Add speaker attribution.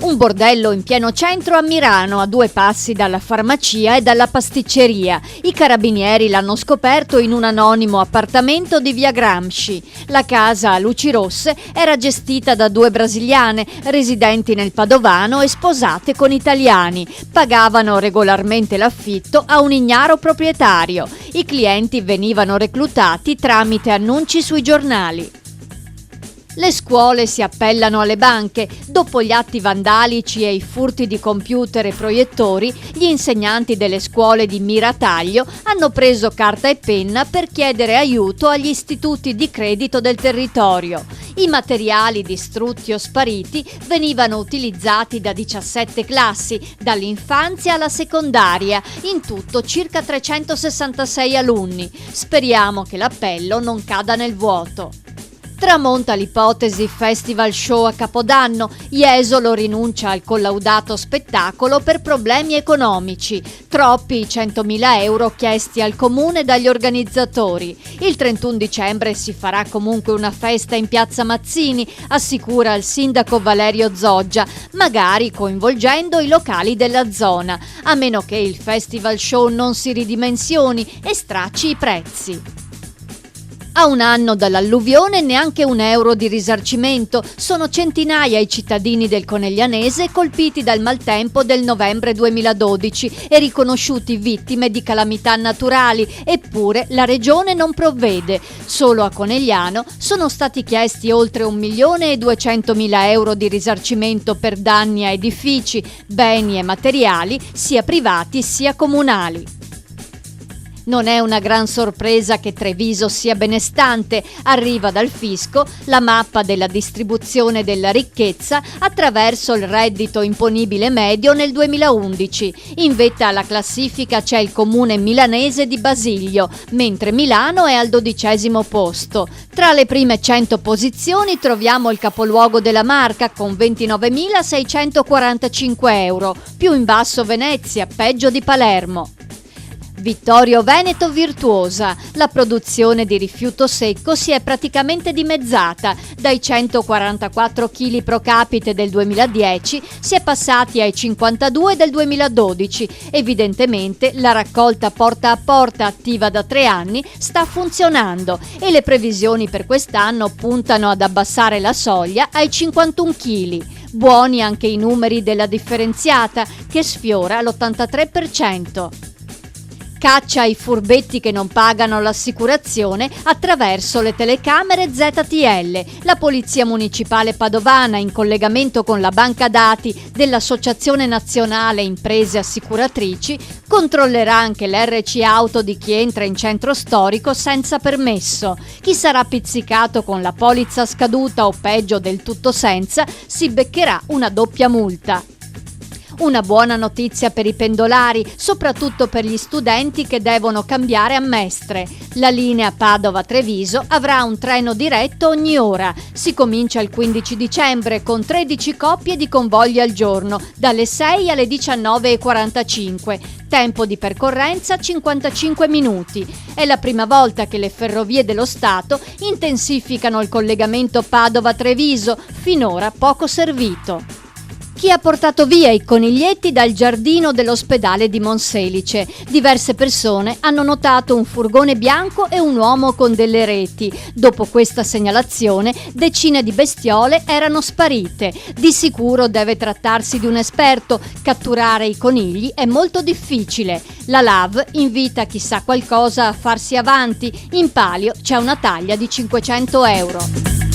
Speaker 1: Un bordello in pieno centro a Milano, a 2 passi dalla farmacia e dalla pasticceria. I carabinieri l'hanno scoperto in un anonimo appartamento di via Gramsci. La casa a luci rosse era gestita da 2 brasiliane, residenti nel Padovano e sposate con italiani. Pagavano regolarmente l'affitto a un ignaro proprietario. I clienti venivano reclutati tramite annunci sui giornali. Le scuole si appellano alle banche. Dopo gli atti vandalici e i furti di computer e proiettori, gli insegnanti delle scuole di Mirataglio hanno preso carta e penna per chiedere aiuto agli istituti di credito del territorio. I materiali distrutti o spariti venivano utilizzati da 17 classi, dall'infanzia alla secondaria, in tutto circa 366 alunni. Speriamo che l'appello non cada nel vuoto. Tramonta l'ipotesi Festival Show a Capodanno, Jesolo rinuncia al collaudato spettacolo per problemi economici. Troppi i 100.000 euro chiesti al comune dagli organizzatori. Il 31 dicembre si farà comunque una festa in piazza Mazzini, assicura il sindaco Valerio Zoggia, magari coinvolgendo i locali della zona, a meno che il Festival Show non si ridimensioni e stracci i prezzi. A un anno dall'alluvione neanche €1 di risarcimento. Sono centinaia i cittadini del Coneglianese colpiti dal maltempo del novembre 2012 e riconosciuti vittime di calamità naturali, eppure la regione non provvede. Solo a Conegliano sono stati chiesti oltre 1.200.000 euro di risarcimento per danni a edifici, beni e materiali, sia privati sia comunali. Non è una gran sorpresa che Treviso sia benestante. Arriva dal fisco la mappa della distribuzione della ricchezza attraverso il reddito imponibile medio nel 2011. In vetta alla classifica c'è il comune milanese di Basilio, mentre Milano è al 12° posto. Tra le prime 100 posizioni troviamo il capoluogo della Marca con 29.645 euro, più in basso Venezia, peggio di Palermo. Vittorio Veneto virtuosa. La produzione di rifiuto secco si è praticamente dimezzata. Dai 144 kg pro capite del 2010 si è passati ai 52 del 2012. Evidentemente la raccolta porta a porta attiva da 3 anni sta funzionando e le previsioni per quest'anno puntano ad abbassare la soglia ai 51 kg. Buoni anche i numeri della differenziata che sfiora l'83%. Caccia ai furbetti che non pagano l'assicurazione attraverso le telecamere ZTL. La Polizia Municipale Padovana, in collegamento con la banca dati dell'Associazione Nazionale Imprese Assicuratrici, controllerà anche l'RC auto di chi entra in centro storico senza permesso. Chi sarà pizzicato con la polizza scaduta o peggio del tutto senza si beccherà una doppia multa. Una buona notizia per i pendolari, soprattutto per gli studenti che devono cambiare a Mestre. La linea Padova-Treviso avrà un treno diretto ogni ora. Si comincia il 15 dicembre con 13 coppie di convogli al giorno, dalle 6 alle 19:45. Tempo di percorrenza 55 minuti. È la prima volta che le ferrovie dello Stato intensificano il collegamento Padova-Treviso, finora poco servito. Chi ha portato via i coniglietti dal giardino dell'ospedale di Monselice? Diverse persone hanno notato un furgone bianco e un uomo con delle reti. Dopo questa segnalazione, decine di bestiole erano sparite. Di sicuro deve trattarsi di un esperto. Catturare i conigli è molto difficile. La LAV invita chi sa qualcosa a farsi avanti. In palio c'è una taglia di 500 euro.